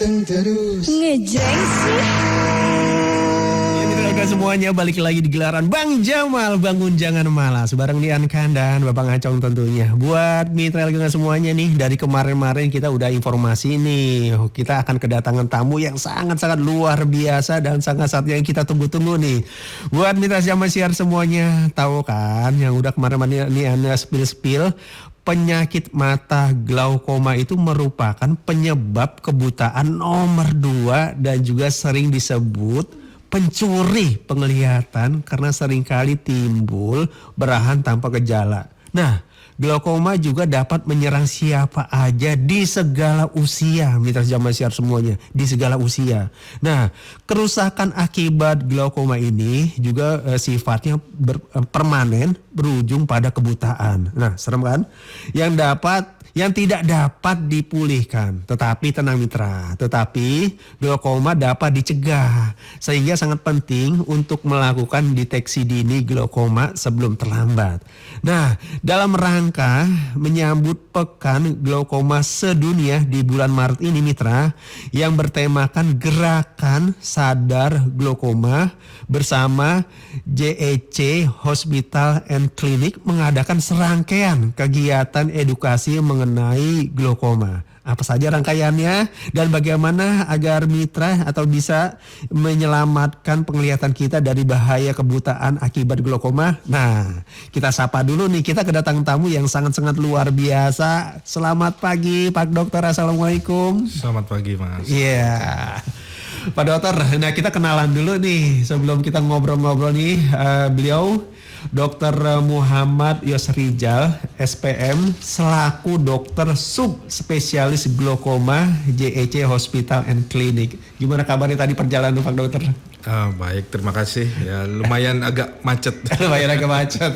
ganteng terus. Ngejreng sih. Ya, semuanya balik lagi di gelaran Bang Jamal, bangun jangan malas bareng Dian Kandan, Bapak Ngacong tentunya. Buat mitra LGA semuanya nih, dari kemarin-kemarin kita udah informasi nih, kita akan kedatangan tamu yang sangat-sangat luar biasa dan sangat-sangat yang kita tunggu-tunggu nih. Buat mitra Jamal Siar semuanya, tahu kan yang udah kemarin-kemarin nih Anda spill-spill, penyakit mata glaukoma itu merupakan penyebab kebutaan nomor 2 dan juga sering disebut pencuri penglihatan karena seringkali timbul berahan tanpa gejala. Nah, glaukoma juga dapat menyerang siapa aja di segala usia, mitra Jamal Siar semuanya, di segala usia. Nah, kerusakan akibat glaukoma ini juga sifatnya permanen, berujung pada kebutaan. Nah, serem kan? Yang tidak dapat dipulihkan. Tetapi tenang mitra, tetapi glaukoma dapat dicegah. Sehingga sangat penting untuk melakukan deteksi dini glaukoma sebelum terlambat. Nah, dalam rangka menyambut Pekan Glaukoma Sedunia di bulan Maret ini mitra, yang bertemakan Gerakan Sadar Glaukoma bersama JEC Hospital and Clinic mengadakan serangkaian kegiatan edukasi mengenai glaukoma. Apa saja rangkaiannya dan bagaimana agar mitra atau bisa menyelamatkan penglihatan kita dari bahaya kebutaan akibat glaukoma. Nah, kita sapa dulu nih, kita kedatangan tamu yang sangat-sangat luar biasa. Selamat pagi Pak Dokter, Assalamualaikum. Selamat pagi Mas. Iya. Pak Dokter, nah kita kenalan dulu nih sebelum kita ngobrol-ngobrol nih. Beliau Dr. Muhammad Yosrijal, SPM, selaku dokter subspesialis glaukoma JEC Hospital and Clinic. Gimana kabarnya tadi perjalanan Pak Dokter? Baik, terima kasih. Ya lumayan agak macet. Lumayan agak macet.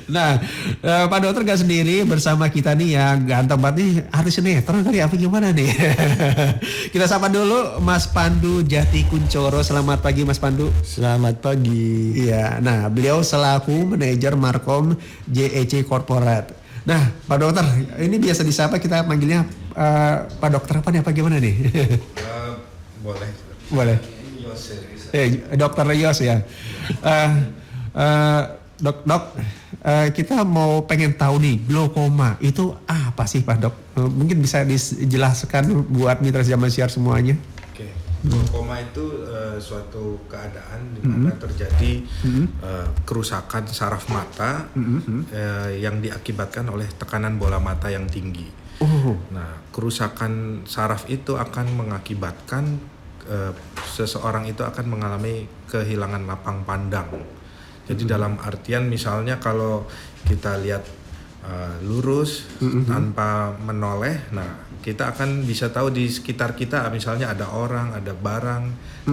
Nah, Pak Dokter gak sendiri, bersama kita nih yang ganteng banget nih, artis sinetron kali apa gimana nih? Kita sapa dulu Mas Pandu Jati Kuncoro. Selamat pagi Mas Pandu. Selamat pagi. Iya, nah beliau selaku manajer Markom JEC Corporate. Nah, Pak Dokter, ini biasa disapa kita manggilnya Pak Dokter apa nih, apa gimana nih? Boleh. Boleh. Dokter Yos ya. Dok, kita mau pengen tahu nih, glaukoma itu apa sih Pak Dok? Mungkin bisa dijelaskan buat mitra Jamal Siar semuanya. Oke. Glaukoma itu suatu keadaan di mana terjadi kerusakan saraf mata yang diakibatkan oleh tekanan bola mata yang tinggi. Nah, kerusakan saraf itu akan mengakibatkan seseorang itu akan mengalami kehilangan lapang pandang. Jadi dalam artian misalnya kalau kita lihat lurus tanpa menoleh, nah kita akan bisa tahu di sekitar kita misalnya ada orang, ada barang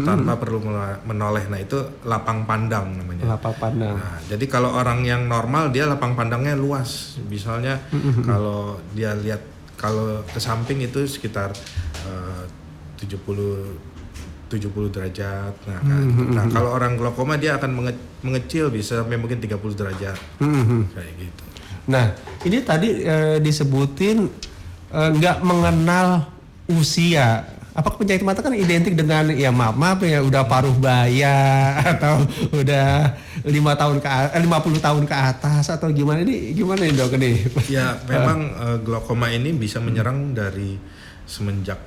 tanpa perlu menoleh. Nah itu lapang pandang namanya. Lapang pandang. Nah, jadi kalau orang yang normal dia lapang pandangnya luas. Misalnya kalau dia lihat kalau ke samping itu sekitar 70 derajat. Nah, kalau orang glaukoma dia akan mengecil bisa sampai mungkin 30 derajat. Kayak gitu. Nah, ini tadi disebutin nggak mengenal usia. Apakah penyakit mata kan identik dengan ya maaf ya udah paruh baya atau udah 50 tahun ke atas atau gimana nih Dok nih? Ya, memang glaukoma ini bisa menyerang dari semenjak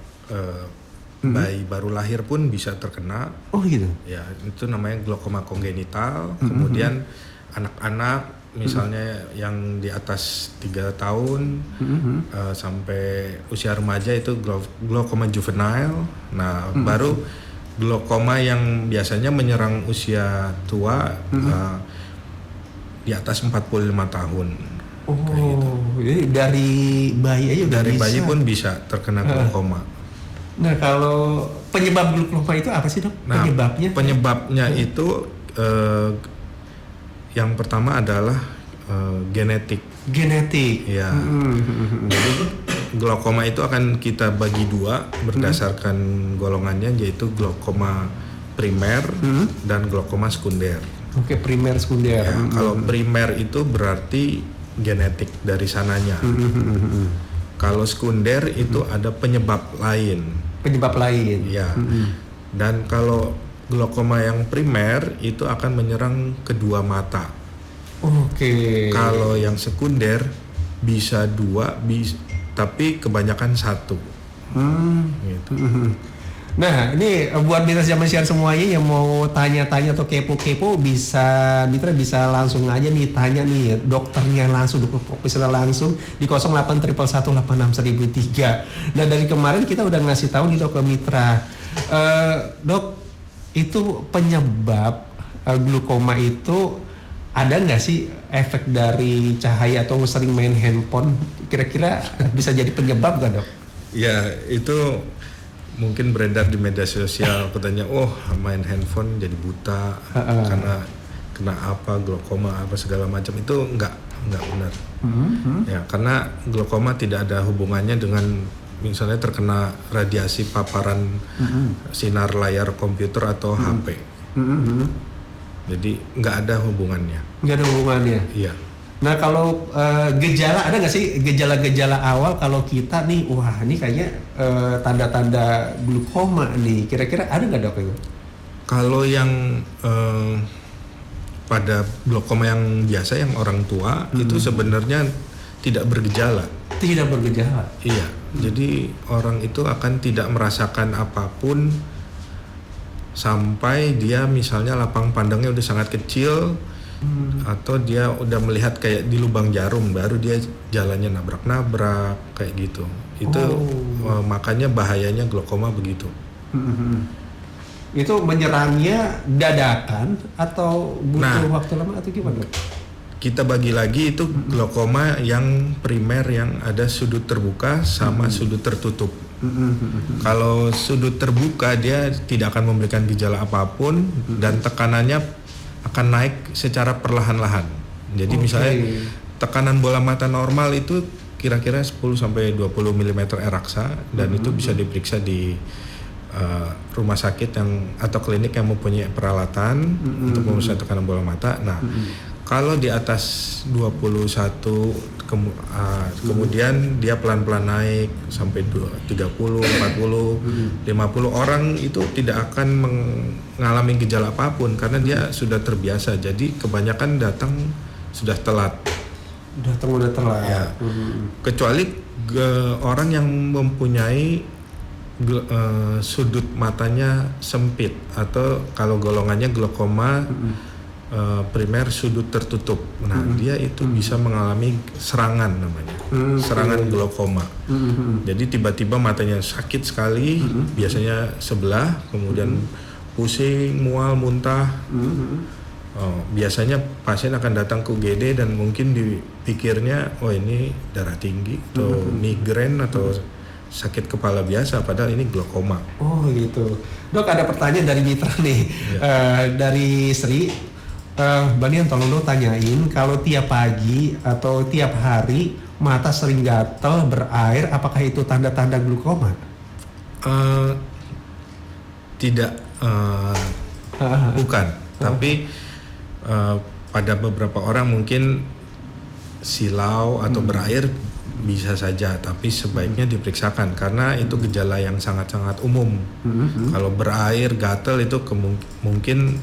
bayi baru lahir pun bisa terkena. Oh gitu. Ya, itu namanya glaukoma kongenital. Kemudian anak-anak misalnya yang di atas 3 tahun sampai usia remaja itu glaukoma juvenile. Nah, baru glaukoma yang biasanya menyerang usia tua di atas 45 tahun. Oh, gitu. Jadi dari bayi aja dari bisa. bayi pun bisa terkena glaukoma. Nah, kalau penyebab glaukoma itu apa sih Dok? Nah, penyebabnya itu yang pertama adalah genetik. Genetik. Ya. Jadi glaukoma itu akan kita bagi dua berdasarkan golongannya, yaitu glaukoma primer dan glaukoma sekunder. Oke, primer sekunder. Ya, kalau primer itu berarti genetik dari sananya. Kalau sekunder itu ada penyebab lain. penyebab lain. Ya. Dan kalau glaukoma yang primer itu akan menyerang kedua mata. Oke. Kalau yang sekunder bisa dua, tapi kebanyakan satu. Gitu. Nah, ini buat Mitra Zaman Siar semuanya yang mau tanya-tanya atau kepo-kepo bisa Mitra bisa langsung aja nih tanya nih dokternya langsung, dokter profesional langsung di 0811861003. Nah, dari kemarin kita udah ngasih tahu nih Dok ke Mitra. Dok, itu penyebab glaukoma itu ada nggak sih efek dari cahaya atau sering main handphone? Kira-kira bisa jadi penyebab nggak, Dok? Ya, itu mungkin beredar di media sosial katanya, main handphone jadi buta karena kena apa glaukoma apa segala macam. Itu enggak benar. Ya, karena glaukoma tidak ada hubungannya dengan misalnya terkena radiasi paparan sinar layar komputer atau HP. Jadi nggak ada hubungannya. Nggak ada hubungannya. Iya. Nah, kalau gejala, ada nggak sih gejala-gejala awal kalau kita nih, wah ini kayaknya tanda-tanda glaukoma nih, kira-kira ada nggak, Dok? Kalau yang pada glaukoma yang biasa, yang orang tua itu sebenarnya tidak bergejala. Tidak bergejala. Iya. Jadi orang itu akan tidak merasakan apapun sampai dia misalnya lapang pandangnya udah sangat kecil. Atau dia udah melihat kayak di lubang jarum, baru dia jalannya nabrak-nabrak kayak gitu. Itu makanya bahayanya glaukoma begitu. Itu menyerangnya dadakan atau butuh waktu lama atau gimana? Kita bagi lagi itu glaukoma yang primer yang ada sudut terbuka sama sudut tertutup. Kalau sudut terbuka dia tidak akan memberikan gejala apapun dan tekanannya akan naik secara perlahan-lahan. Jadi misalnya tekanan bola mata normal itu kira-kira 10 sampai 20 mm eraksa dan itu bisa diperiksa di rumah sakit yang atau klinik yang mempunyai peralatan untuk memeriksa tekanan bola mata. Nah, kalau di atas 21 kemudian dia pelan-pelan naik sampai 30, 40, 50 orang itu tidak akan mengalami gejala apapun karena dia sudah terbiasa. Jadi kebanyakan datang sudah telat. Datang udah telat. Ya. Kecuali orang yang mempunyai sudut matanya sempit atau kalau golongannya glaukoma primer sudut tertutup. Nah, dia itu bisa mengalami serangan namanya. Serangan glaukoma. Jadi tiba-tiba matanya sakit sekali, biasanya sebelah, kemudian pusing, mual, muntah. Biasanya pasien akan datang ke UGD dan mungkin dipikirnya, ini darah tinggi atau migrain atau sakit kepala biasa, padahal ini glaukoma. Oh gitu. Dok, ada pertanyaan dari Mitra nih, dari Sri. Bang Dian, tolong dong tanyain kalau tiap pagi atau tiap hari mata sering gatal, berair, apakah itu tanda-tanda glaukoma? Tidak, bukan. Tapi pada beberapa orang mungkin silau atau berair bisa saja, tapi sebaiknya diperiksakan karena itu gejala yang sangat-sangat umum. Kalau berair, gatal itu mungkin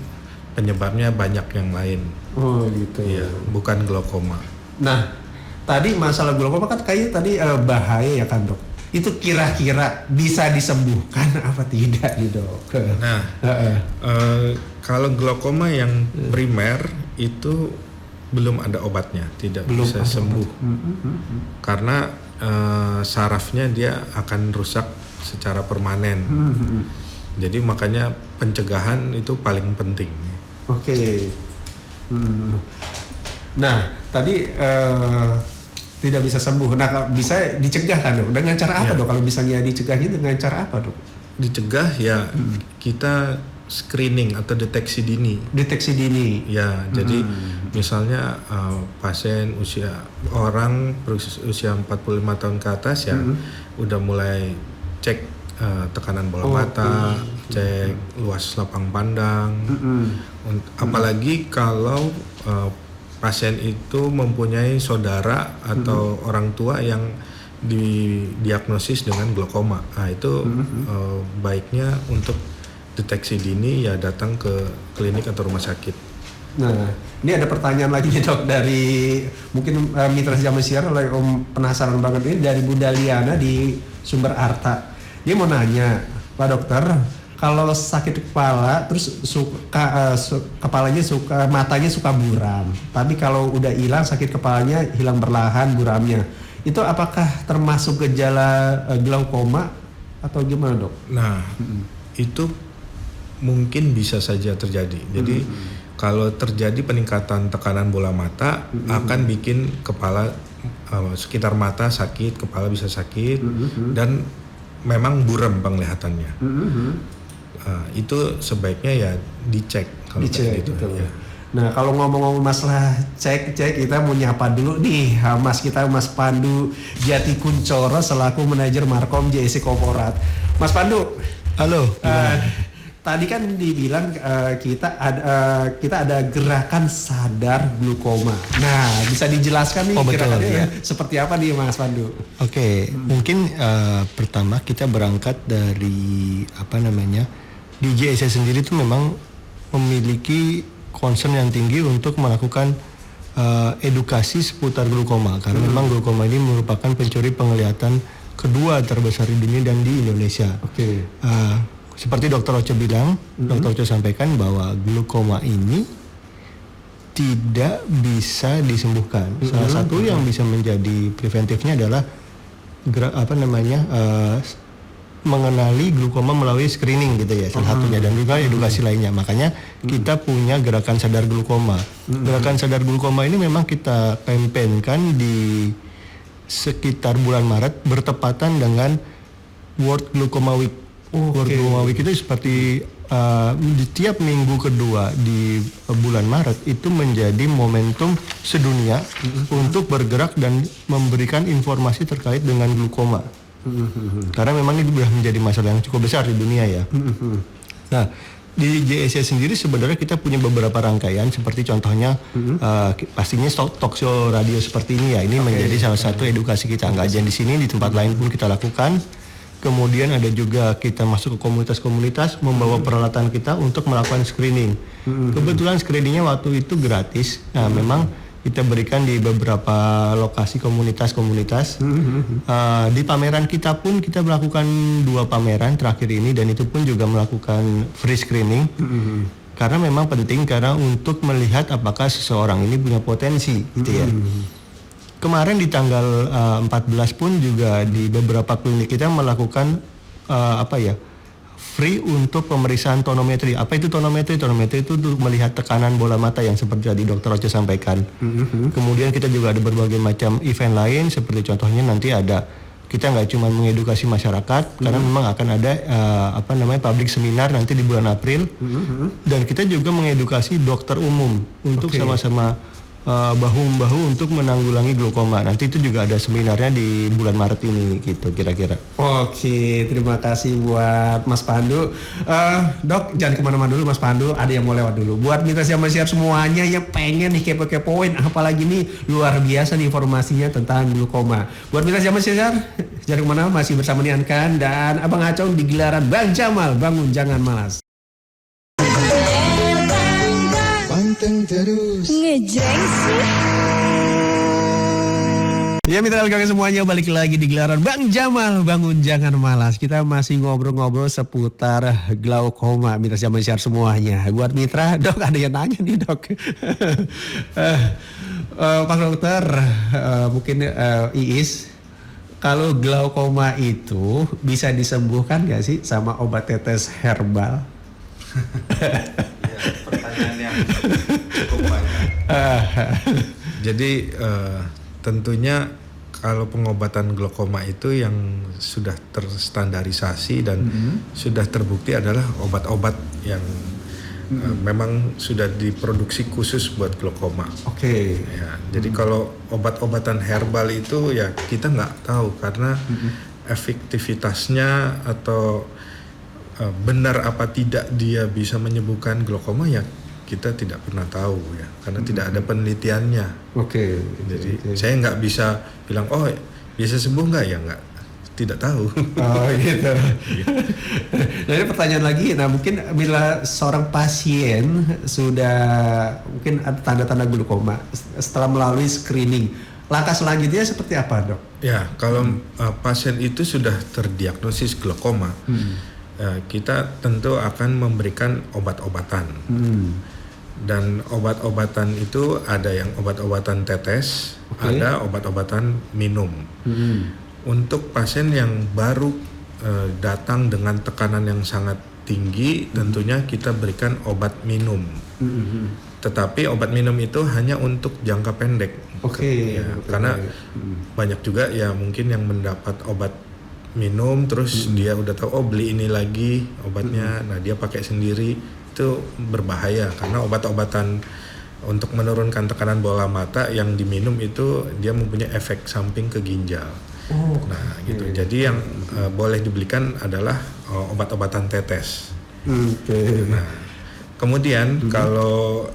penyebabnya banyak yang lain. Oh gitu. Iya, bukan glaukoma. Nah, tadi masalah glaukoma kan kayaknya tadi bahaya ya kan, Dok? Itu kira-kira bisa disembuhkan apa tidak nih, Dok? Nah, kalau glaukoma yang primer itu belum ada obatnya, tidak belum bisa sembuh. Karena sarafnya dia akan rusak secara permanen. Jadi makanya pencegahan itu paling penting. Oke. Nah, tadi tidak bisa sembuh. Nah, bisa dicegah kan, Dok? Dengan cara apa, Dok? Kalau misalnya dicegahnya dengan cara apa, Dok? Dicegah ya kita screening atau deteksi dini. Deteksi dini. Ya, jadi misalnya pasien orang berusia 45 tahun ke atas ya udah mulai cek tekanan bola mata, cek luas lapang pandang. Apalagi kalau pasien itu mempunyai saudara atau orang tua yang didiagnosis dengan glaukoma. Nah itu baiknya untuk deteksi dini ya datang ke klinik atau rumah sakit. Nah, ini ada pertanyaan lagi nih dok dari mungkin mitra Jamah Siar, oleh Om penasaran banget ini dari Bunda Liana di Sumber Arta. Dia mau nanya, Pak Dokter, kalau sakit kepala terus kepalanya matanya suka buram, tapi kalau udah hilang sakit kepalanya hilang perlahan buramnya, itu apakah termasuk gejala glaukoma atau gimana dok? Nah, itu mungkin bisa saja terjadi. Jadi kalau terjadi peningkatan tekanan bola mata akan bikin kepala sekitar mata sakit, kepala bisa sakit dan memang buram penglihatannya. Itu sebaiknya ya dicek kalau gitu. Ya. Nah kalau ngomong-ngomong masalah cek kita mau nyapa dulu nih Mas Pandu Jati Kuncoro selaku manajer Markom JSC Korporat. Mas Pandu, Halo. tadi kan dibilang kita ada gerakan sadar glaukoma. Nah bisa dijelaskan nih gerakannya ya. seperti apa nih Mas Pandu? Oke, mungkin pertama kita berangkat dari di JSC sendiri itu memang memiliki concern yang tinggi untuk melakukan edukasi seputar glaukoma karena memang glaukoma ini merupakan pencuri penglihatan kedua terbesar di dunia dan di Indonesia. Oke. Seperti Dr. Oce bilang, Dr. Oce sampaikan bahwa glaukoma ini tidak bisa disembuhkan. Salah satu yang bisa menjadi preventifnya adalah mengenali glaukoma melalui screening gitu ya, salah satunya, dan juga edukasi lainnya. Makanya kita punya gerakan sadar glaukoma. Gerakan sadar glaukoma ini memang kita kampanyekan di sekitar bulan Maret bertepatan dengan World Glaucoma Week. World Glaucoma Week itu seperti di tiap minggu kedua di bulan Maret itu menjadi momentum sedunia untuk bergerak dan memberikan informasi terkait dengan glaukoma. Karena memang ini sudah menjadi masalah yang cukup besar di dunia ya. Nah, di JSC sendiri sebenarnya kita punya beberapa rangkaian seperti contohnya pastinya talk show radio seperti ini ya. Ini menjadi salah satu edukasi kita. Nggak aja di sini, di tempat lain pun kita lakukan. Kemudian ada juga kita masuk ke komunitas-komunitas membawa peralatan kita untuk melakukan screening. Kebetulan screeningnya waktu itu gratis. Nah, memang kita berikan di beberapa lokasi komunitas-komunitas. Di pameran kita pun kita melakukan 2 pameran terakhir ini dan itu pun juga melakukan free screening. Karena memang penting karena untuk melihat apakah seseorang ini punya potensi gitu ya. Kemarin di tanggal 14 pun juga di beberapa klinik kita melakukan free untuk pemeriksaan tonometri. Apa itu tonometri? Tonometri itu untuk melihat tekanan bola mata yang seperti tadi Dr. Oce sampaikan. Kemudian kita juga ada berbagai macam event lain seperti contohnya nanti ada kita nggak cuma mengedukasi masyarakat karena memang akan ada public seminar nanti di bulan April dan kita juga mengedukasi dokter umum untuk sama-sama bahu-membahu untuk menanggulangi glaukoma. Nanti itu juga ada seminarnya di bulan Maret ini gitu kira-kira. Oke, terima kasih buat Mas Pandu. Dok, jangan kemana-mana dulu Mas Pandu, ada yang mau lewat dulu. Buat mitra Jamah Siar semuanya yang pengen nih kepo-kepoin, apalagi nih luar biasa nih informasinya tentang glaukoma. Buat mitra Jamah Siar, jangan kemana, masih bersama Nian Khan dan Abang Acong di gelaran Bang Jamal, bangun jangan malas. Panteng terus. Ngejreng sih. Ya mitra LKK semuanya, balik lagi di gelaran Bang Jamal, bangun jangan malas. Kita masih ngobrol-ngobrol seputar glaukoma mitra Jamah Siar semuanya. Buat mitra, dok ada yang nanya nih dok. Pak Dokter, mungkin Iis, kalau glaukoma itu bisa disembuhkan gak sih sama obat tetes herbal? Pertanyaan yang cukup banyak. Jadi tentunya kalau pengobatan glaukoma itu yang sudah terstandarisasi dan sudah terbukti adalah obat-obat yang memang sudah diproduksi khusus buat glaukoma. Ya, jadi kalau obat-obatan herbal itu ya kita nggak tahu karena efektivitasnya atau benar apa tidak dia bisa menyembuhkan glaukoma ya kita tidak pernah tahu ya karena tidak ada penelitiannya. Jadi saya nggak bisa bilang Bisa sembuh nggak ya nggak? Tidak tahu. Oh gitu. Nah ini pertanyaan lagi, nah mungkin bila seorang pasien sudah mungkin ada tanda-tanda glukoma setelah melalui screening, langkah selanjutnya seperti apa, Dok? Ya, kalau pasien itu sudah terdiagnosis glaukoma, kita tentu akan memberikan obat-obatan. Dan obat-obatan itu ada yang obat-obatan tetes, ada obat-obatan minum. Untuk pasien yang baru datang dengan tekanan yang sangat tinggi, tentunya kita berikan obat minum. Tetapi obat minum itu hanya untuk jangka pendek. Karena banyak juga ya mungkin yang mendapat obat minum terus dia udah tahu beli ini lagi obatnya, nah dia pakai sendiri, itu berbahaya karena obat-obatan untuk menurunkan tekanan bola mata yang diminum itu dia mempunyai efek samping ke ginjal. Gitu. Jadi yang boleh dibelikan adalah obat-obatan tetes. Nah, kemudian kalau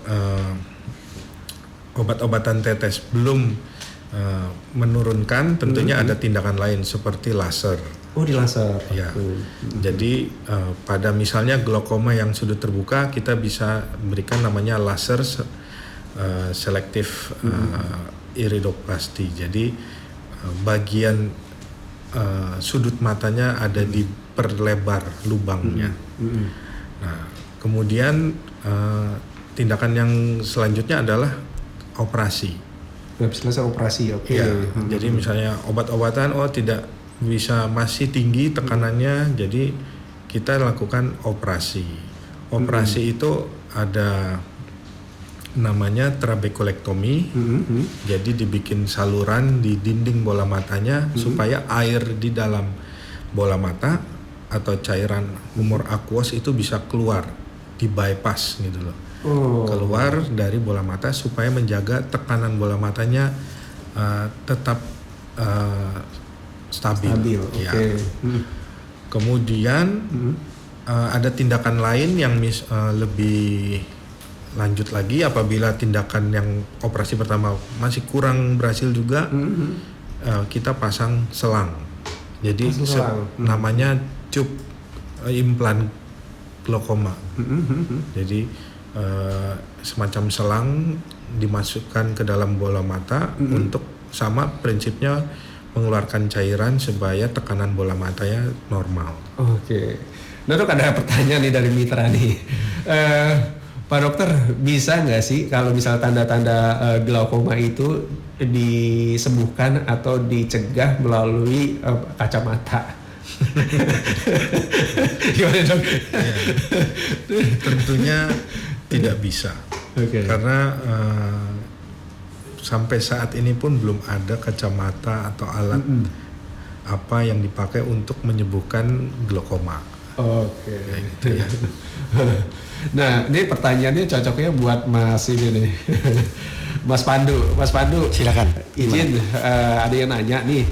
obat-obatan tetes belum menurunkan, tentunya ada tindakan lain seperti laser. Di laser. Ya. Jadi pada misalnya glaukoma yang sudut terbuka, kita bisa berikan namanya laser selektif iridoplasti. Jadi bagian sudut matanya ada diperlebar lubangnya. Nah, kemudian tindakan yang selanjutnya adalah operasi. Selesai operasi, Jadi misalnya obat-obatan tidak bisa, masih tinggi tekanannya, jadi kita lakukan operasi. Operasi itu ada namanya trabekulektomi. Jadi dibikin saluran di dinding bola matanya supaya air di dalam bola mata atau cairan humor aquos itu bisa keluar, di bypass gitu loh. Keluar dari bola mata supaya menjaga tekanan bola matanya tetap stabil. Ya. Kemudian ada tindakan lain yang lebih lanjut lagi, apabila tindakan yang operasi pertama masih kurang berhasil juga, kita pasang selang. Jadi namanya tube implan glaukoma. Jadi semacam selang dimasukkan ke dalam bola mata untuk sama prinsipnya mengeluarkan cairan supaya tekanan bola matanya normal. Nah Dok, ada pertanyaan nih dari Mitra nih. Pak Dokter, bisa nggak sih kalau misal tanda-tanda glaukoma itu disembuhkan atau dicegah melalui kacamata? Gimana Dok? Tentunya tidak bisa. Karena sampai saat ini pun belum ada kacamata atau alat apa yang dipakai untuk menyembuhkan glaukoma. Gitu ya. Nah, ini pertanyaannya cocoknya buat Mas ini nih. Mas Pandu, silakan. Izin, ada yang nanya nih.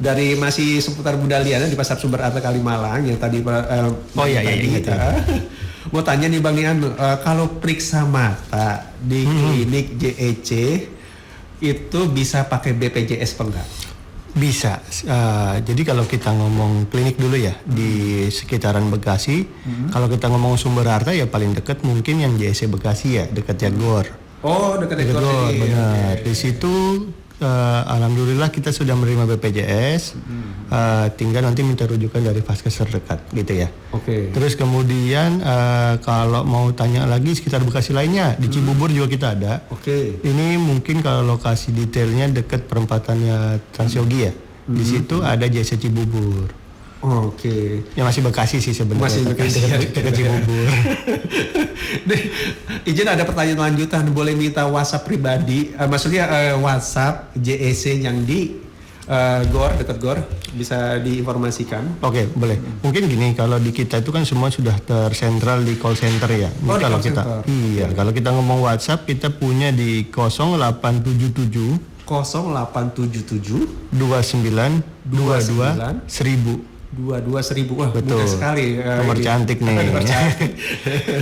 Dari masih seputar Budaliana di Pasar Sumber Arta Kalimalang yang tadi mau tanya nih Bang Nian, kalau periksa mata di klinik JEC itu bisa pakai BPJS apa enggak? Bisa. Jadi kalau kita ngomong klinik dulu ya di sekitaran Bekasi, kalau kita ngomong Sumber Harta ya paling dekat mungkin yang JEC Bekasi ya, dekat Jagor. Dekat Jagor. Benar. Di situ alhamdulillah kita sudah menerima BPJS. Tinggal nanti minta rujukan dari vaskes terdekat gitu ya. Terus kemudian kalau mau tanya lagi sekitar Bekasi lainnya, di Cibubur juga kita ada. Ini mungkin kalau lokasi detailnya dekat perempatannya Transyogi ya. Di situ ada JC Cibubur. Ya masih Bekasi sih sebenarnya. Masih Bekasi dekat Cibubur. Izin ada pertanyaan lanjutan, boleh minta WhatsApp pribadi, maksudnya WhatsApp JEC yang di GOR, dekat GOR, bisa diinformasikan? Boleh. Mungkin gini, kalau di kita itu kan semua sudah tersentral di call center ya. Kalau kita, kalau kita ngomong WhatsApp, kita punya di 0877 29 22 1000. 22.000. Wah, Betul. mudah sekali. Nomor cantik nih. Nomor cantik.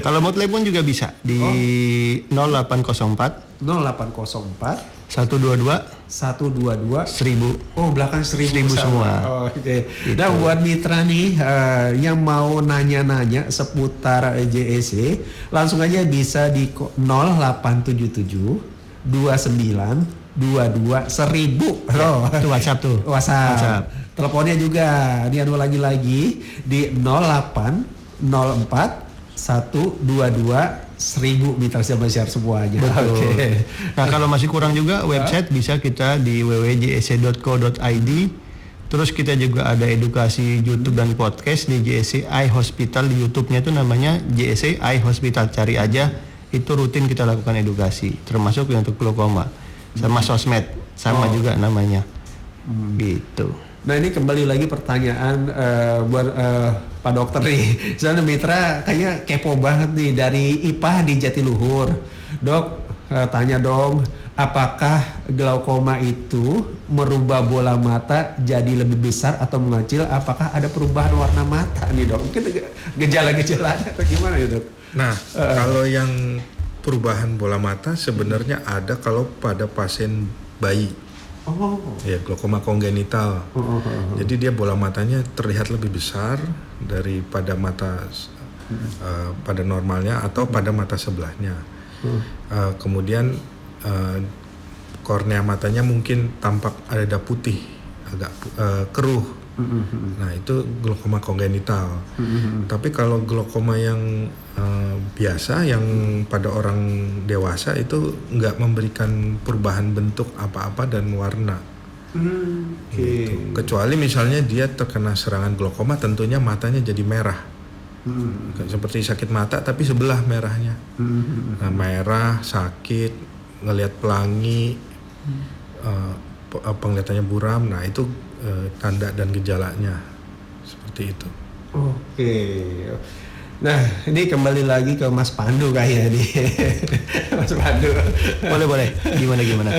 Kalau mau telepon juga bisa di 0804 0804 122 122 1000. Oh, belakang 1000 semua. Oh, oke. Dan buat mitra nih yang mau nanya-nanya seputar JEC, langsung aja bisa di 0877 29 22 1000. Loh. Itu WhatsApp tuh. WhatsApp. Teleponnya juga dianu lagi di 0804 122 1000 mitra siar semuanya. Betul. Oke. Nah, kalau masih kurang juga website bisa kita di www.jec.co.id. Terus kita juga ada edukasi YouTube dan podcast di JEC Eye Hospital. Di YouTube-nya itu namanya JEC Eye Hospital. Cari aja, itu rutin kita lakukan edukasi, termasuk yang untuk glaukoma. Sama sosmed, sama juga namanya. Gitu. Nah, ini kembali lagi pertanyaan buat Pak Dokter nih. Soalnya mitra kayaknya kepo banget nih dari IPA di Jatiluhur. Dok, tanya dong, apakah glaukoma itu merubah bola mata jadi lebih besar atau mengecil? Apakah ada perubahan warna mata nih, Dok? Mungkin gejala-gejalanya atau gimana ya, Dok? Nah, kalau yang perubahan bola mata sebenarnya ada kalau pada pasien bayi. Oh. Ya, glaukoma kongenital. Jadi dia bola matanya terlihat lebih besar daripada mata pada normalnya atau pada mata sebelahnya. Kemudian kornea matanya mungkin tampak ada putih, agak keruh. Nah, itu glaukoma kongenital. Tapi kalau glaukoma yang biasa, yang pada orang dewasa itu nggak memberikan perubahan bentuk apa-apa dan warna. Gitu. Kecuali misalnya dia terkena serangan glaukoma, tentunya matanya jadi merah. Seperti sakit mata tapi sebelah merahnya. Nah, merah, sakit, ngelihat pelangi, penglihatannya buram. Nah, itu tanda dan gejalanya seperti itu. Oke. Nah, ini kembali lagi ke Mas Pandu kayak nih. Mas Pandu. Boleh. Gimana?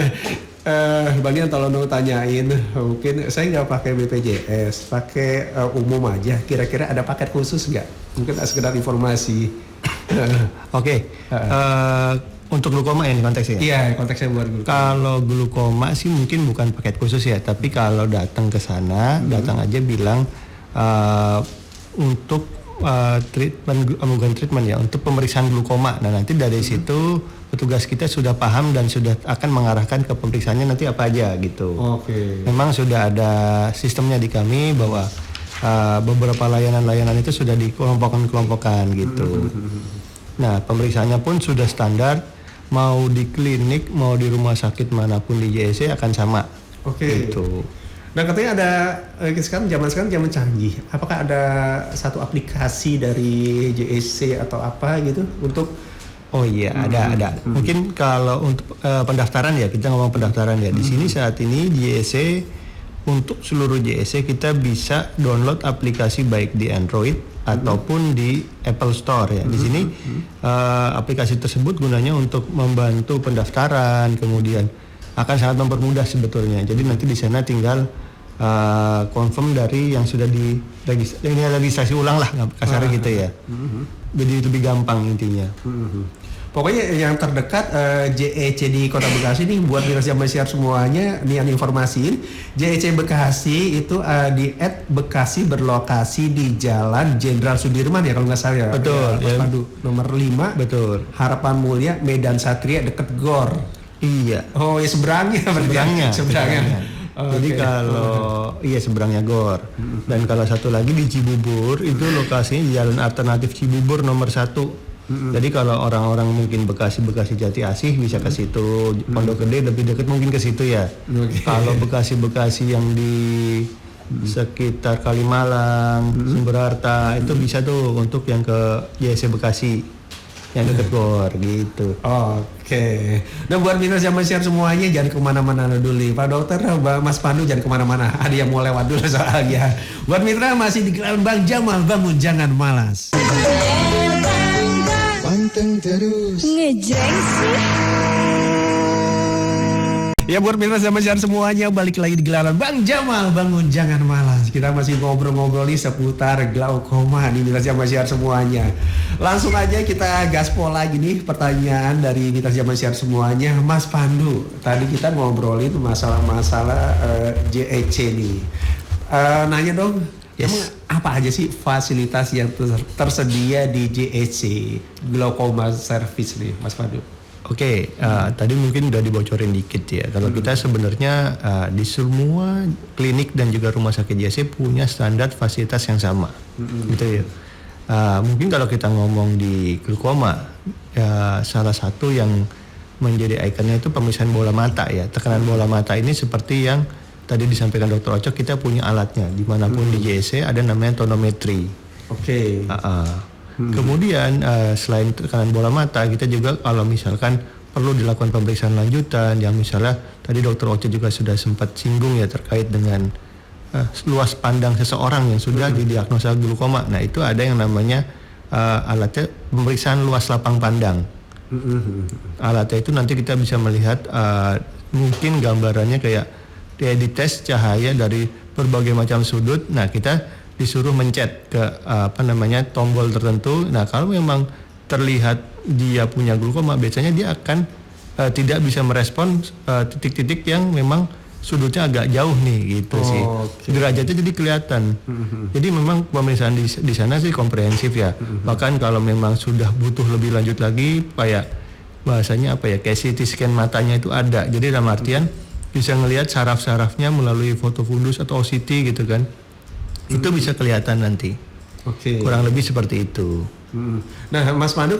Bagian tolong dong tanyain. Mungkin saya nggak pakai BPJS, pakai umum aja. Kira-kira ada paket khusus nggak? Mungkin sekedar informasi. Oke. Untuk glaukoma ya konteksnya? Iya, konteksnya buat glaukoma. Kalau glaukoma sih mungkin bukan paket khusus ya, tapi kalau datang ke sana, datang aja bilang untuk bukan treatment ya, untuk pemeriksaan glaukoma. Nah, nanti dari situ petugas kita sudah paham dan sudah akan mengarahkan ke pemeriksaannya nanti apa aja gitu. Oke. Memang sudah ada sistemnya di kami bahwa beberapa layanan-layanan itu sudah dikelompokkan gitu. Nah, pemeriksaannya pun sudah standar. Mau di klinik, mau di rumah sakit manapun di JEC akan sama. Oke. Gitu. Nah, katanya ada sekarang zaman canggih. Apakah ada satu aplikasi dari JEC atau apa gitu untuk? Oh iya, ada. Mungkin kalau untuk pendaftaran ya, kita ngomong pendaftaran ya. Di sini saat ini JEC, untuk seluruh JEC kita bisa download aplikasi baik di Android ataupun di Apple Store ya. Di sini aplikasi tersebut gunanya untuk membantu pendaftaran, kemudian akan sangat mempermudah sebetulnya. Jadi nanti di sana tinggal confirm dari yang sudah registrasi ulang lah, kasarnya gitu ya. Jadi lebih gampang intinya. Pokoknya yang terdekat JEC di Kota Bekasi nih, buat mitra semuanya nih yang informasiin, JEC Bekasi itu di @Bekasi berlokasi di Jalan Jenderal Sudirman ya kalau nggak salah ya. Betul. Ya, Pandu nomor 5. Betul. Harapan Mulia Medan Satria deket GOR. Iya. Oh ya seberangnya. Seberangnya. Jadi kalau seberangnya GOR. Dan kalau satu lagi di Cibubur itu lokasinya di Jalan Alternatif Cibubur nomor 1. Jadi kalau orang-orang mungkin Bekasi Jati Asih bisa ke situ, Pondok Gede lebih dekat mungkin ke situ ya. Kalau Bekasi yang di sekitar Kalimalang, Sumber Harta itu bisa tuh untuk yang ke JEC Bekasi yang dekat GOR gitu. Oke. Nah, buat mitra siar semuanya jangan kemana-mana dulu. Pak Dokter, Mas Pandu jangan kemana-mana. Ada yang mau lewat dulu soalnya. Buat mitra masih di Gelaran Bang Jamal, bangun jangan malas. Panteng terus ngejreng sih. Ya buat mitra sama siar semuanya, balik lagi di gelaran Bang Jamal, bangun jangan malas. Kita masih ngobrol-ngobrol nih seputar glaukoma nih mitra sama siar semuanya. Langsung aja kita gaspol lagi nih pertanyaan dari mitra sama siar semuanya. Mas Pandu, tadi kita ngobrolin masalah-masalah JEC nih. Nanya dong, emang apa aja sih fasilitas yang tersedia di JEC Glaucoma Service nih Mas Pandu? Oke, tadi mungkin udah dibocorin dikit ya. Kalau kita sebenarnya di semua klinik dan juga rumah sakit JEC punya standar fasilitas yang sama, gitu ya. Mungkin kalau kita ngomong di glaukoma, salah satu yang menjadi ikonnya itu pemeriksaan bola mata ya. Tekanan bola mata ini seperti yang tadi disampaikan Dr. Ocok, kita punya alatnya. Dimanapun di JEC ada namanya tonometri. Oke. Kemudian selain tekanan bola mata, kita juga kalau misalkan perlu dilakukan pemeriksaan lanjutan yang misalnya tadi Dr. Oce juga sudah sempat singgung ya terkait dengan luas pandang seseorang yang sudah didiagnosa glaukoma. Nah itu ada yang namanya alatnya pemeriksaan luas lapang pandang. Alatnya itu nanti kita bisa melihat mungkin gambarannya kayak dites cahaya dari berbagai macam sudut. Nah kita disuruh mencet ke tombol tertentu. Nah kalau memang terlihat dia punya glaukoma, biasanya dia akan tidak bisa merespon titik-titik yang memang sudutnya agak jauh nih gitu sih. Derajatnya jadi kelihatan. Jadi memang pemeriksaan di sana sih komprehensif ya. Bahkan kalau memang sudah butuh lebih lanjut lagi, kayak bahasanya kayak CT scan matanya itu ada. Jadi dalam artian bisa ngelihat saraf-sarafnya melalui foto fundus atau OCT gitu kan. Itu bisa kelihatan nanti. Kurang lebih seperti itu. Nah, Mas Pandu,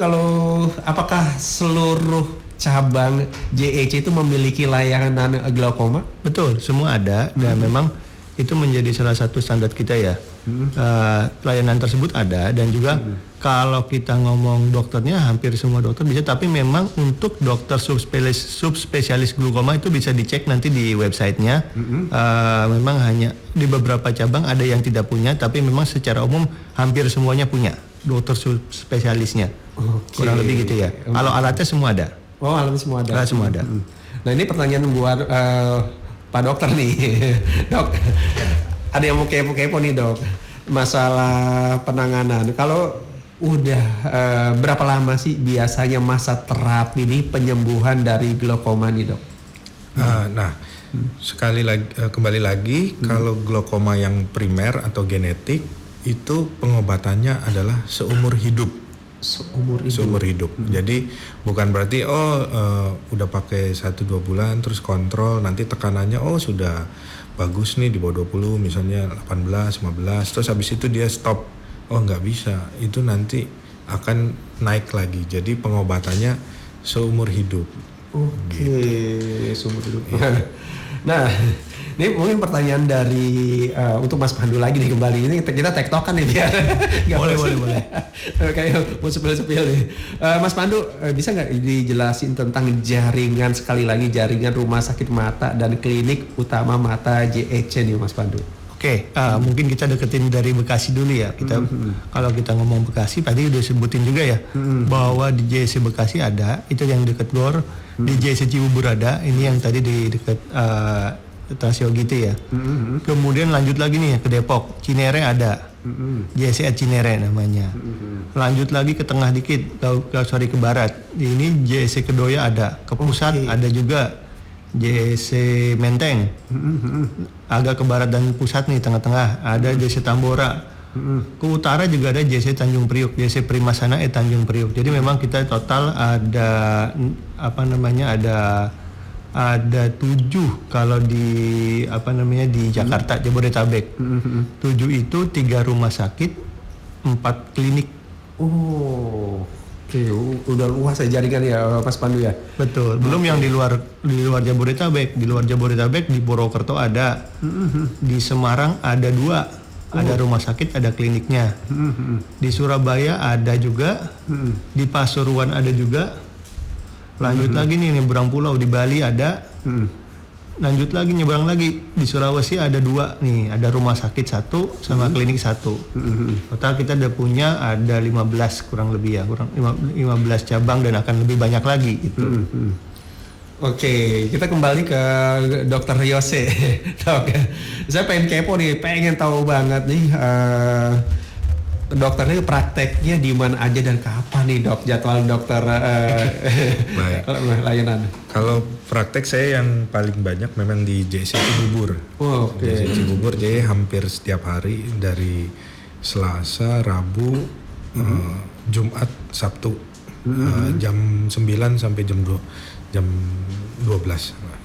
apakah seluruh cabang JEC itu memiliki layanan glaukoma? Betul, semua ada dan memang itu menjadi salah satu standar kita ya. Layanan tersebut ada dan juga kalau kita ngomong dokternya hampir semua dokter bisa, tapi memang untuk dokter subspesialis glaukoma itu bisa dicek nanti di websitenya. Memang hanya di beberapa cabang ada yang tidak punya, tapi memang secara umum hampir semuanya punya dokter subspesialisnya. Kurang lebih gitu ya. Kalau alatnya semua ada. Oh, alatnya semua ada. Alat semua ada. Nah ini pertanyaan buat Pak Dokter nih, Dok. Ada yang mau kepo-kepo nih Dok, masalah penanganan. Kalau udah berapa lama sih biasanya masa terapi nih penyembuhan dari glaukoma nih Dok? Kembali lagi kalau glaukoma yang primer atau genetik itu pengobatannya adalah seumur hidup. Seumur hidup. Jadi bukan berarti udah pakai 1-2 bulan terus kontrol nanti tekanannya sudah bagus nih di bawah 20 misalnya 18, 15 terus habis itu dia stop. Nggak bisa. Itu nanti akan naik lagi. Jadi pengobatannya seumur hidup. Seumur hidup. Nah, ini mungkin pertanyaan dari untuk Mas Pandu lagi nih kembali. Ini kita tektokan nih biar. Boleh. Kayak mau sepil-sepil nih. Mas Pandu bisa nggak dijelasin tentang jaringan, sekali lagi jaringan rumah sakit mata dan klinik utama mata JEC nih Mas Pandu? Mungkin kita deketin dari Bekasi dulu ya. Kalau kita ngomong Bekasi tadi udah sebutin juga ya bahwa di JEC Bekasi ada, itu yang dekat GOR. Di JEC Cibubur ada, ini yang tadi di dekat Tasio gitu ya. Kemudian lanjut lagi nih ke Depok, Cinere ada. JEC Cinere namanya. Lanjut lagi ke tengah dikit, ke barat. Ini JEC Kedoya ada, ke pusat ada juga JEC Menteng. Agak ke barat dan pusat nih tengah-tengah ada JEC Tambora. Ke utara juga ada JEC Tanjung Priuk, JEC Primasana Tanjung Priuk. Jadi memang kita total ada ada 7 kalau di di Jakarta Jabodetabek. 7 itu 3 rumah sakit, 4 klinik. Udah luas ya jaringan ya Mas Pandu ya. Betul. Belum yang di luar Jabodetabek. Di luar Jabodetabek di Purwokerto ada. Di Semarang ada 2. Ada rumah sakit, ada kliniknya. Di Surabaya ada juga. Di Pasuruan ada juga. Lanjut lagi nih nyebrang pulau di Bali ada. Lanjut lagi nyebrang lagi di Sulawesi ada 2 nih, ada rumah sakit 1 sama klinik 1. Total kita udah punya ada 15 kurang lebih ya, kurang 15 cabang dan akan lebih banyak lagi gitu. Oke, kita kembali ke Dokter Yose. Dok, saya pengen kepo nih, pengen tahu banget nih dokternya prakteknya di mana aja dan kapan nih dok jadwal dokter Baik. layanan. Kalau praktek saya yang paling banyak memang di JC Cibubur. Oh, oke. JC Cibubur, jadi hampir setiap hari dari Selasa, Rabu, Jumat, Sabtu, jam 9 sampai jam 12,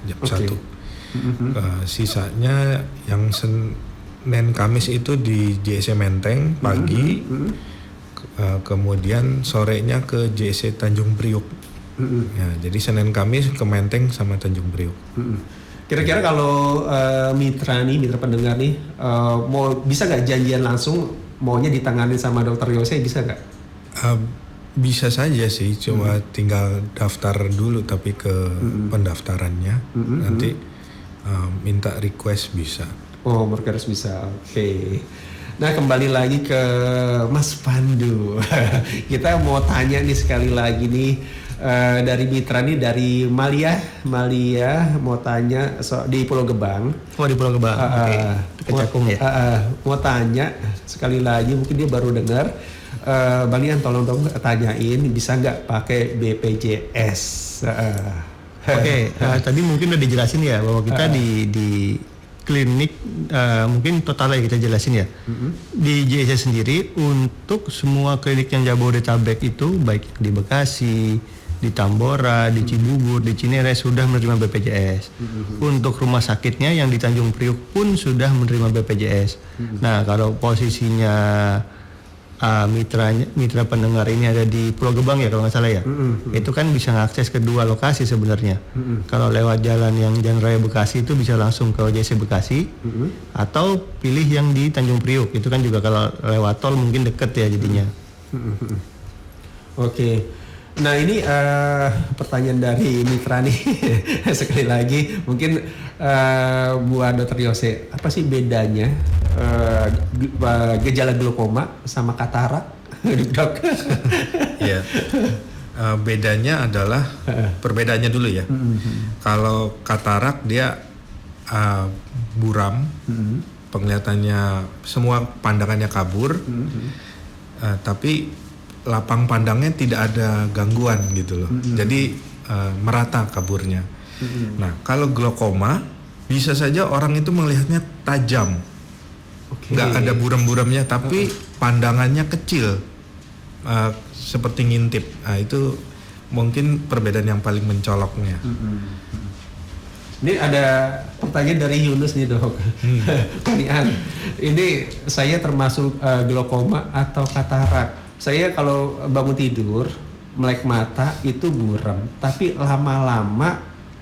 jam 1. Sisanya yang Senin Kamis itu di JC Menteng pagi, kemudian sorenya ke JC Tanjung Priuk. Ya, jadi Senin Kamis ke Menteng sama Tanjung Priuk. Kira-kira kalau mitra pendengar nih mau bisa nggak janjian langsung maunya ditangani sama Dokter Yose, bisa nggak? Bisa saja sih, cuma tinggal daftar dulu tapi ke pendaftarannya nanti minta request bisa. Oh, request bisa. Oke. Nah, kembali lagi ke Mas Pandu. Kita mau tanya nih sekali lagi nih dari mitra nih dari Malia mau tanya di Pulau Gebang. Oh, di Pulau Gebang. Oke. Cakung ya. Mau tanya sekali lagi, mungkin dia baru dengar. Bang Ian tolong dong tanyain bisa nggak pakai BPJS? Oke, tadi mungkin udah dijelasin ya bahwa kita di klinik mungkin totalnya kita jelasin ya. Di JC sendiri untuk semua klinik yang Jabodetabek itu baik di Bekasi, di Tambora, di Cibubur, di Cinere sudah menerima BPJS. Untuk rumah sakitnya yang di Tanjung Priuk pun sudah menerima BPJS. Nah, kalau posisinya mitra pendengar ini ada di Pulau Gebang ya kalau nggak salah ya, itu kan bisa mengakses kedua lokasi sebenarnya. Kalau lewat jalan yang Jalan Raya Bekasi itu bisa langsung ke JC Bekasi, atau pilih yang di Tanjung Priuk, itu kan juga kalau lewat tol mungkin deket ya jadinya. Oke. Nah ini pertanyaan dari mitra nih sekali lagi mungkin buat Dokter Yose, apa sih bedanya gejala glaukoma sama katarak, dok? Ya, bedanya adalah perbedaannya dulu ya. Kalau katarak dia buram, penglihatannya semua pandangannya kabur, tapi lapang pandangnya tidak ada gangguan gitu loh. Jadi merata kaburnya. Nah, kalau glaukoma bisa saja orang itu melihatnya tajam. Nggak ada buram-buramnya tapi pandangannya kecil. Seperti ngintip. Nah, itu mungkin perbedaan yang paling mencoloknya. Ini ada pertanyaan dari Yunus nih dok. Pertanyaan, ini saya termasuk glaukoma atau katarak? Saya kalau bangun tidur melek mata itu buram, tapi lama-lama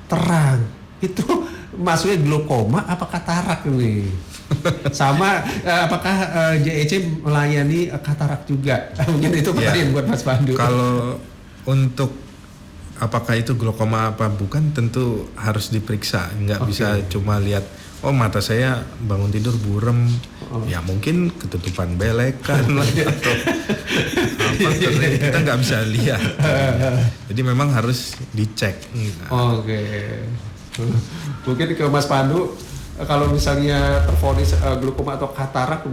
terang. Itu maksudnya glaukoma apa katarak nih? Sama apakah JEC melayani katarak juga? Mungkin itu pertanyaan buat Mas Pandu. Kalau untuk apakah itu glaukoma apa bukan tentu harus diperiksa, nggak bisa cuma lihat oh mata saya bangun tidur buram, ya mungkin ketutupan belekan atau apa, kita nggak bisa lihat. Jadi memang harus dicek. Oke. Mungkin ke Mas Pandu, kalau misalnya tervonis glaukoma atau katarak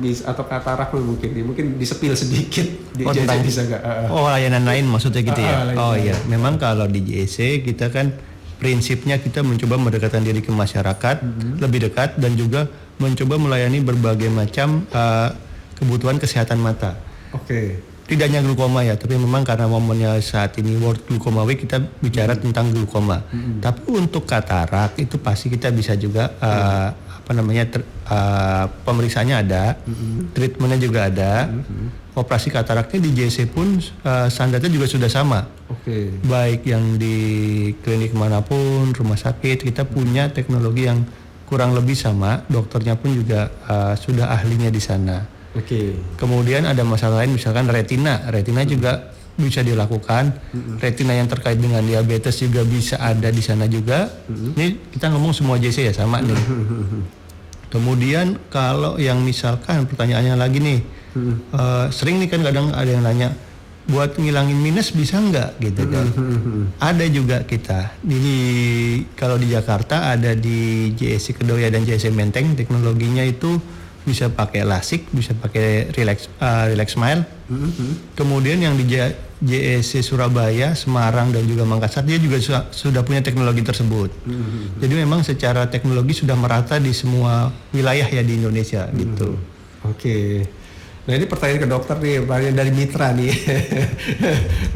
mungkin disepil sedikit di JC bisa nggak? Layanan lain maksudnya gitu ya. Iya, memang kalau di JC kita kan prinsipnya kita mencoba mendekatkan diri ke masyarakat lebih dekat dan juga mencoba melayani berbagai macam kebutuhan kesehatan mata. Oke. Tidak hanya glaukoma ya, tapi memang karena momennya saat ini World Glaucoma Week kita bicara tentang glaukoma. Tapi untuk katarak itu pasti kita bisa juga pemeriksaannya ada, treatmentnya juga ada. Operasi kataraknya di JC pun standarnya juga sudah sama. Baik yang di klinik manapun, rumah sakit, kita punya teknologi yang kurang lebih sama. Dokternya pun juga sudah ahlinya di sana. Kemudian ada masalah lain, misalkan retina juga bisa dilakukan. Retina yang terkait dengan diabetes juga bisa ada di sana juga. Ini kita ngomong semua JC ya sama nih. Kemudian kalau yang misalkan pertanyaannya lagi nih, sering nih kan kadang ada yang nanya, buat ngilangin minus bisa nggak gitu kan? Ada juga kita kalau di Jakarta ada di JSC Kedoya dan JSC Menteng, teknologinya itu bisa pakai LASIK, bisa pakai Relax Smile. Kemudian yang di JSC Surabaya, Semarang dan juga Makassar dia juga sudah punya teknologi tersebut. Jadi memang secara teknologi sudah merata di semua wilayah ya di Indonesia gitu. Oke. Nah ini pertanyaan ke dokter nih, pertanyaan dari Mitra nih.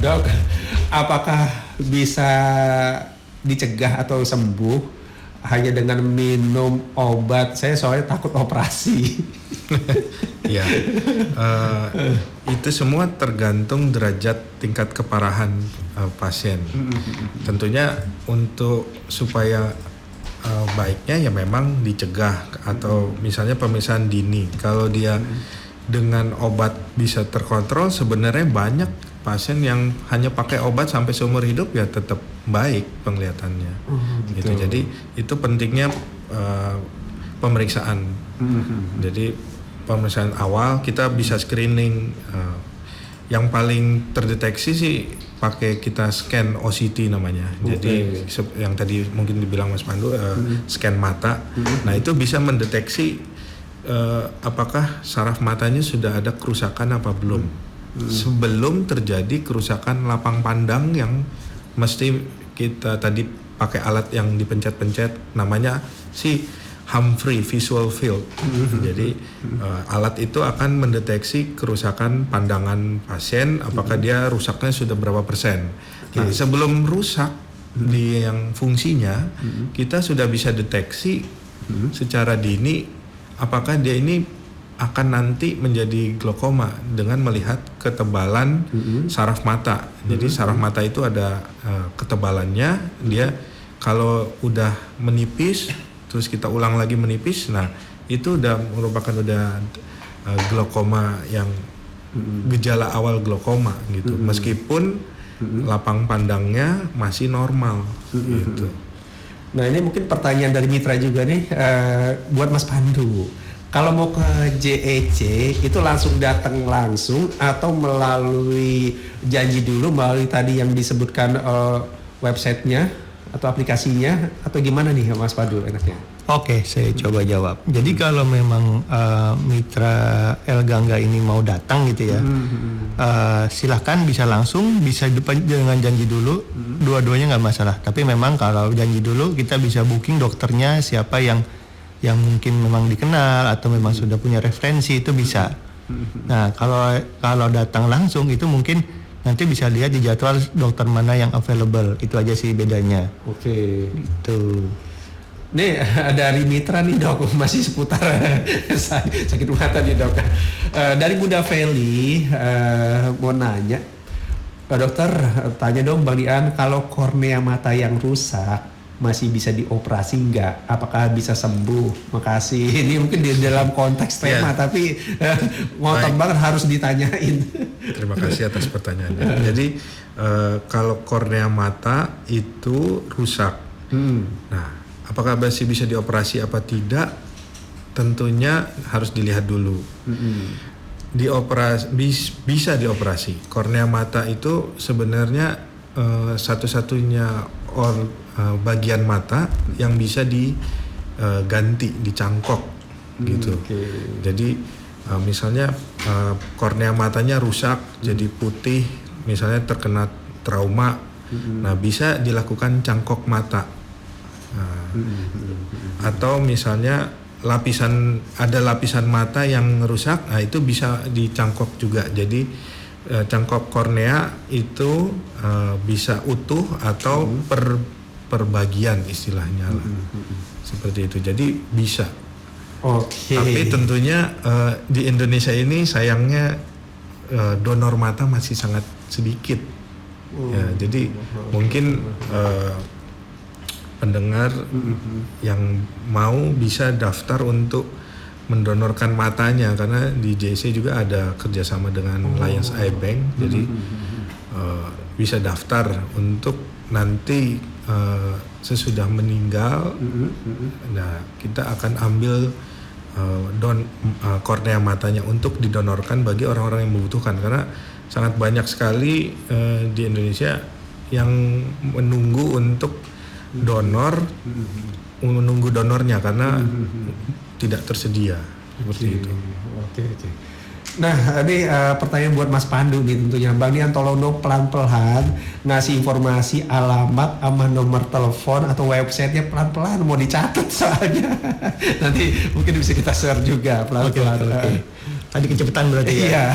Dok, apakah bisa dicegah atau sembuh hanya dengan minum obat? Saya soalnya takut operasi. Ya, itu semua tergantung derajat tingkat keparahan pasien. Tentunya untuk supaya baiknya ya memang dicegah atau misalnya pemisahan dini. Kalau dia dengan obat bisa terkontrol, sebenarnya banyak pasien yang hanya pakai obat sampai seumur hidup ya tetap baik penglihatannya. Gitu. Jadi itu pentingnya pemeriksaan. Jadi pemeriksaan awal kita bisa screening. Yang paling terdeteksi sih pakai kita scan OCT namanya. Jadi yang tadi mungkin dibilang Mas Pandu scan mata. Nah itu bisa mendeteksi apakah saraf matanya sudah ada kerusakan apa belum. Sebelum terjadi kerusakan lapang pandang yang mesti kita tadi pakai alat yang dipencet-pencet namanya si Humphrey Visual Field. Jadi alat itu akan mendeteksi kerusakan pandangan pasien, apakah dia rusaknya sudah berapa persen. Nah, sebelum rusak di yang fungsinya, kita sudah bisa deteksi secara dini apakah dia ini akan nanti menjadi glaukoma dengan melihat ketebalan saraf mata. Jadi saraf mata itu ada ketebalannya. Dia kalau udah menipis, terus kita ulang lagi menipis, nah itu udah merupakan glaukoma yang gejala awal glaukoma gitu. Meskipun lapang pandangnya masih normal gitu. Nah ini mungkin pertanyaan dari Mitra juga nih buat Mas Pandu. Kalau mau ke JEC itu langsung datang langsung atau melalui janji dulu melalui tadi yang disebutkan websitenya atau aplikasinya atau gimana nih Mas Pandu enaknya? Oke, saya coba jawab. Jadi kalau memang Mitra El Gangga ini mau datang gitu ya, silahkan bisa langsung, bisa dengan janji dulu, dua-duanya nggak masalah. Tapi memang kalau janji dulu kita bisa booking dokternya siapa yang mungkin memang dikenal atau memang sudah punya referensi itu bisa. Nah kalau datang langsung itu mungkin nanti bisa lihat di jadwal dokter mana yang available, itu aja sih bedanya. Oke. Gitu. Nih dari Mitra nih dok, masih seputar sakit mata nih dok. Dari Bunda Feli mau nanya, dokter tanya dong Bang Dian, kalau kornea mata yang rusak masih bisa dioperasi nggak? Apakah bisa sembuh? Makasih. Ini mungkin di dalam konteks tema, tapi ngotot banget harus ditanyain. Terima kasih atas pertanyaannya. Jadi kalau kornea mata itu rusak, nah apakah masih bisa dioperasi apa tidak? Tentunya harus dilihat dulu. Bisa dioperasi. Kornea mata itu sebenarnya satu-satunya bagian mata yang bisa diganti, dicangkok gitu. Jadi misalnya kornea matanya rusak jadi putih, misalnya terkena trauma, nah bisa dilakukan cangkok mata. Atau misalnya ada lapisan mata yang rusak, nah itu bisa dicangkok juga. Jadi cangkok kornea itu bisa utuh atau per bagian istilahnya lah. Seperti itu. Jadi bisa. Tapi tentunya di Indonesia ini sayangnya donor mata masih sangat sedikit. Ya, jadi mungkin pendengar yang mau bisa daftar untuk mendonorkan matanya, karena di JC juga ada kerjasama dengan Lions Eye Bank, jadi bisa daftar untuk nanti sesudah meninggal. Nah kita akan ambil kornea matanya untuk didonorkan bagi orang-orang yang membutuhkan, karena sangat banyak sekali di Indonesia yang menunggu untuk donor, menunggu donornya karena tidak tersedia seperti itu. Oke. Nah, ini pertanyaan buat Mas Pandu nih tentunya. Bang Nian tolong dong pelan-pelan ngasih informasi alamat sama nomor telepon atau websitenya pelan-pelan, mau dicatat soalnya. Nanti mungkin bisa kita share juga pelan-pelan. Oke. Tadi kecepatan berarti ya. Iya.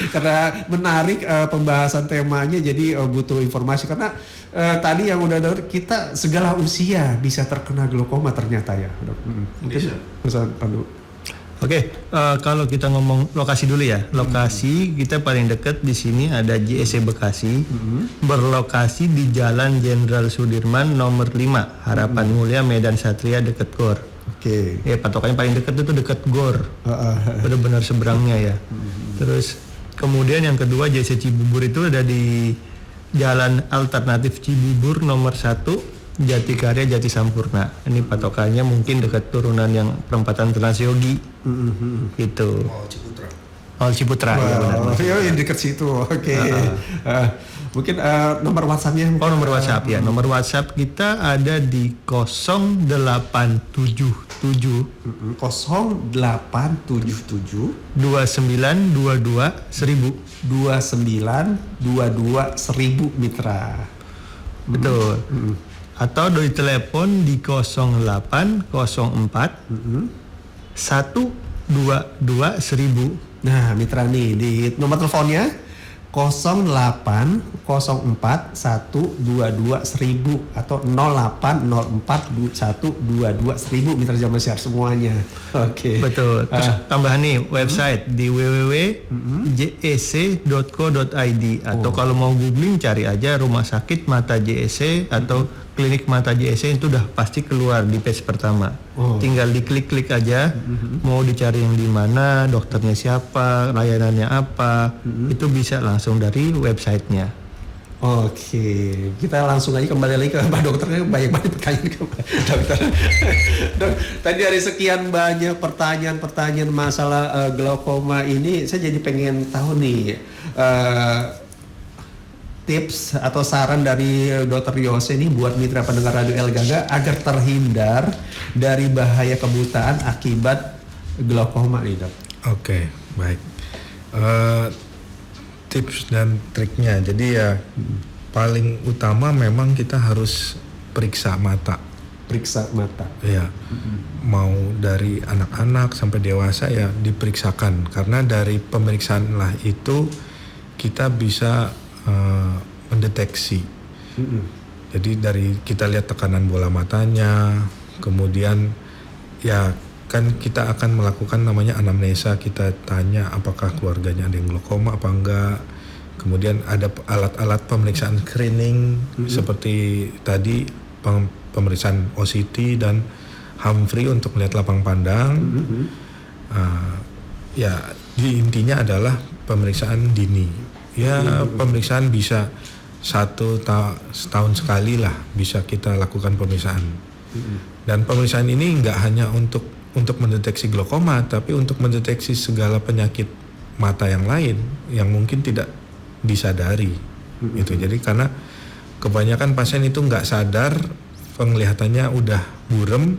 Karena menarik pembahasan temanya, jadi butuh informasi karena tadi yang udah dengar kita segala usia bisa terkena glaukoma ternyata ya, Dok. Mungkin Mas Pandu. Oke, kalau kita ngomong lokasi dulu ya. Lokasi kita paling dekat di sini ada JSC Bekasi, berlokasi di Jalan Jenderal Sudirman nomor 5, Harapan Mulia, Medan Satria, dekat GOR. Oke. Ya, patokannya paling dekat itu dekat GOR. Benar-benar seberangnya ya. Terus kemudian yang kedua JSC Cibubur itu ada di Jalan Alternatif Cibubur nomor 1, Jatikarya Jati Sampurna. Ini patokannya mungkin dekat turunan yang perempatan Transyogi. Itu. Mall Ciputra. Ya benar. Yang dekat situ. Oke. Mungkin nomor WhatsApp-nya. Nomor WhatsApp ya. Nomor WhatsApp kita ada di 0877 0877 2922 1000. 2922 1000 mitra. Betul. Atau dari telepon di 0804 122 1000. Nah, mitra nih di nomor teleponnya 0804 122 1000 atau 0804 122 1000 mitra Jamal Siar semuanya. Oke. Betul. Terus tambahan nih website di www.jesc.co.id atau kalau mau googling cari aja Rumah Sakit Mata JSC atau Klinik Mata JSC, itu udah pasti keluar di page pertama. Tinggal diklik-klik aja, mau dicari yang di mana, dokternya siapa, layanannya apa, itu bisa langsung dari websitenya. Oke, kita langsung aja kembali lagi ke Pak Dokter. Banyak banget pertanyaan ke Pak Dokter. Dok, tadi dari sekian banyak pertanyaan masalah glaukoma ini, saya jadi pengen tahu nih tips atau saran dari Dr. Yose nih buat mitra pendengar Radio El Gaga agar terhindar dari bahaya kebutaan akibat glaukoma nih, Dok. Oke, baik. Tips dan triknya, jadi ya paling utama memang kita harus periksa mata. Ya, mau dari anak-anak sampai dewasa ya diperiksakan, karena dari pemeriksaan lah itu kita bisa mendeteksi. Jadi dari kita lihat tekanan bola matanya, kemudian ya kan kita akan melakukan namanya anamnesa, kita tanya apakah keluarganya ada yang glaukoma apa enggak. Kemudian ada alat-alat pemeriksaan screening seperti tadi pemeriksaan OCT dan Humphrey untuk melihat lapang pandang. Ya intinya adalah pemeriksaan dini. Ya pemeriksaan bisa setahun sekali lah bisa kita lakukan pemeriksaan. Dan pemeriksaan ini nggak hanya untuk mendeteksi glaukoma, tapi untuk mendeteksi segala penyakit mata yang lain yang mungkin tidak disadari. Gitu. Jadi karena kebanyakan pasien itu nggak sadar penglihatannya udah burem.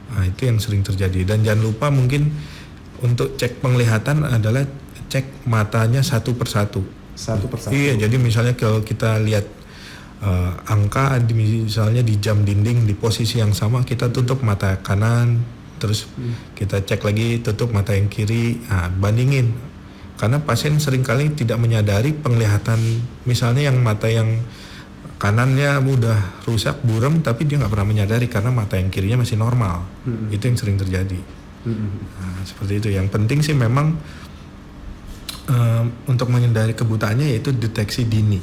Nah, itu yang sering terjadi. Dan jangan lupa mungkin untuk cek penglihatan adalah cek matanya satu persatu. Iya, jadi misalnya kalau kita lihat angka misalnya di jam dinding di posisi yang sama, kita tutup mata kanan, terus kita cek lagi tutup mata yang kiri, bandingin. Karena pasien seringkali tidak menyadari penglihatan, misalnya yang mata yang kanannya udah rusak, buram, tapi dia nggak pernah menyadari karena mata yang kirinya masih normal. Itu yang sering terjadi. Nah, seperti itu. Yang penting sih memang untuk menghindari kebutaannya yaitu deteksi dini.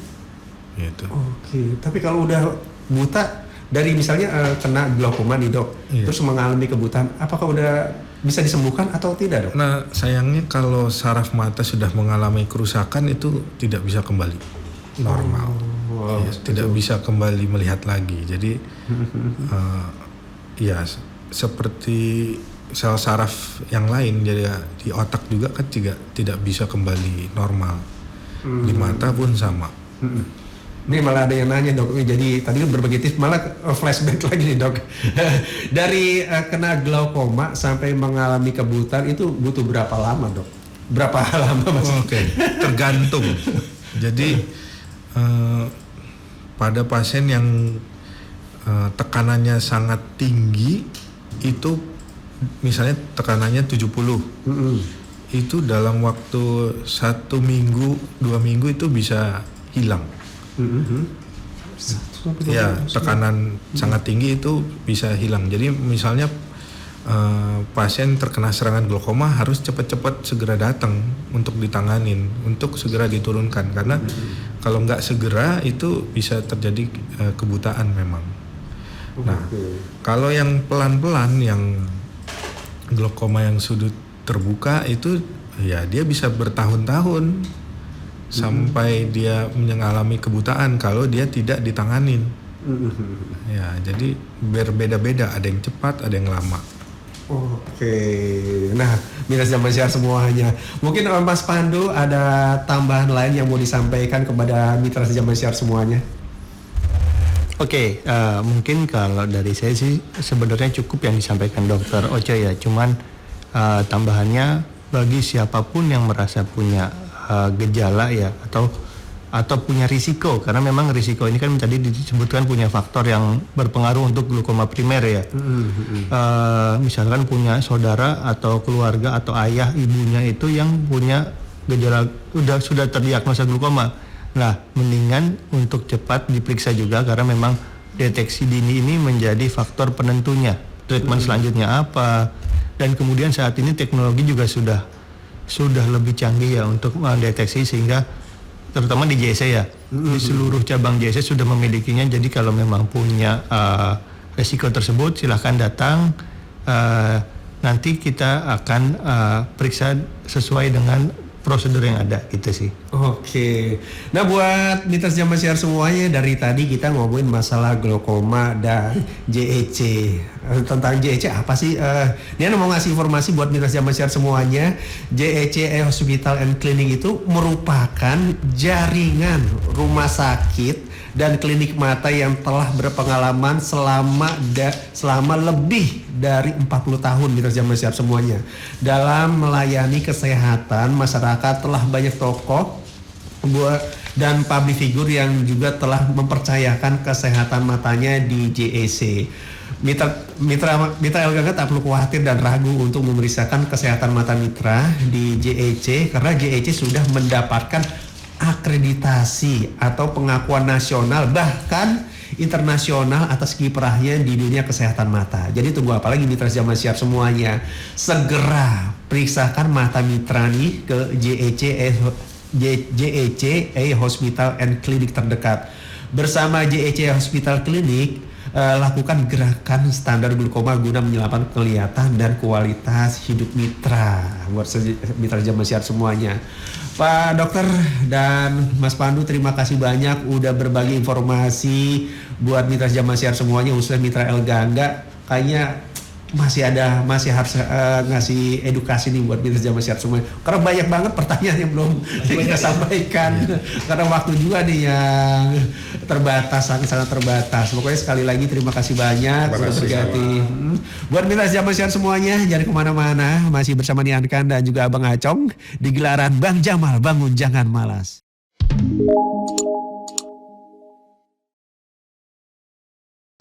Gitu. Oke, tapi kalau udah buta dari misalnya kena glaukoma nih, Dok, terus mengalami kebutaan, apakah udah bisa disembuhkan atau tidak, Dok? Nah, sayangnya kalau saraf mata sudah mengalami kerusakan itu tidak bisa kembali normal. Tidak bisa kembali melihat lagi. Jadi ya seperti sel saraf yang lain, jadi di otak juga kan tidak bisa kembali normal. Di mata pun sama. Ini malah ada yang nanya dok, jadi tadi kan berbagi tips, malah flashback lagi nih dok. Dari kena glaukoma sampai mengalami kebutaan itu butuh berapa lama dok? Berapa lama mas? Oke, tergantung. Jadi pada pasien yang tekanannya sangat tinggi itu, misalnya tekanannya 70, itu dalam waktu 1 minggu 2 minggu itu bisa hilang. Ya, tekanan sangat tinggi itu bisa hilang. Jadi misalnya pasien terkena serangan glaukoma harus cepat-cepat segera datang untuk ditanganin, untuk segera diturunkan, karena kalau nggak segera itu bisa terjadi kebutaan memang. Nah, kalau yang pelan-pelan, yang glaukoma yang sudut terbuka itu ya dia bisa bertahun-tahun sampai dia mengalami kebutaan kalau dia tidak ditanganin. Ya, jadi berbeda-beda, ada yang cepat, ada yang lama. Oke, nah Mitra Jaman Siar semuanya. Mungkin Mas Pandu ada tambahan lain yang mau disampaikan kepada Mitra Jaman Siar semuanya? Oke, mungkin kalau dari saya sih sebenarnya cukup yang disampaikan Dokter Oce ya. Cuman tambahannya bagi siapapun yang merasa punya gejala ya atau punya risiko, karena memang risiko ini kan tadi disebutkan punya faktor yang berpengaruh untuk glaukoma primer ya. Misalkan punya saudara atau keluarga atau ayah ibunya itu yang punya gejala sudah terdiagnosa glaukoma. Nah, mendingan untuk cepat diperiksa juga, karena memang deteksi dini ini menjadi faktor penentunya. Treatment selanjutnya apa? Dan kemudian saat ini teknologi juga sudah lebih canggih ya untuk mendeteksi, sehingga terutama di JSC ya, di seluruh cabang JSC sudah memilikinya. Jadi kalau memang punya resiko tersebut silahkan datang, nanti kita akan periksa sesuai dengan prosedur yang ada gitu sih. Oke. Nah buat Mitra Jaman Siar semuanya, dari tadi kita ngomongin masalah glaukoma dan JEC. Tentang JEC apa sih? Dia mau ngasih informasi buat Mitra Jaman Siar semuanya. JEC Hospital and Clinic itu merupakan jaringan rumah sakit dan klinik mata yang telah berpengalaman selama lebih dari 40 tahun Mitra Jaman Siar semuanya dalam melayani kesehatan masyarakat. Telah banyak tokoh dan public figure yang juga telah mempercayakan kesehatan matanya di JEC. Mitra LGG tak perlu khawatir dan ragu untuk memeriksakan kesehatan mata mitra di JEC, karena JEC sudah mendapatkan akreditasi atau pengakuan nasional bahkan internasional atas kiprahnya di dunia kesehatan mata. Jadi tunggu apa lagi Mitra Jaman Siar semuanya, segera periksakan mata mitra nih ke JEC Hospital and Clinic terdekat. Bersama JEC Hospital Clinic lakukan gerakan standar glaukoma guna menyelamatkan kelihatan dan kualitas hidup mitra buat Mitra Jaman Siar semuanya. Pak Dokter dan Mas Pandu, terima kasih banyak udah berbagi informasi buat Mitra Jaman Siar semuanya, khususnya Mitra El Gangga. Kayaknya masih harus ngasih edukasi nih buat Mitra Jaman Siar semuanya, karena banyak banget pertanyaan yang belum kita sampaikan. Karena waktu juga nih yang terbatas, sangat terbatas. Pokoknya sekali lagi terima kasih banyak udah berganti. Buat Mitra Jaman Siar semuanya, jangan kemana-mana, masih bersama Nian Khan dan juga Abang Acong di gelaran Bang Jamal, bangun jangan malas.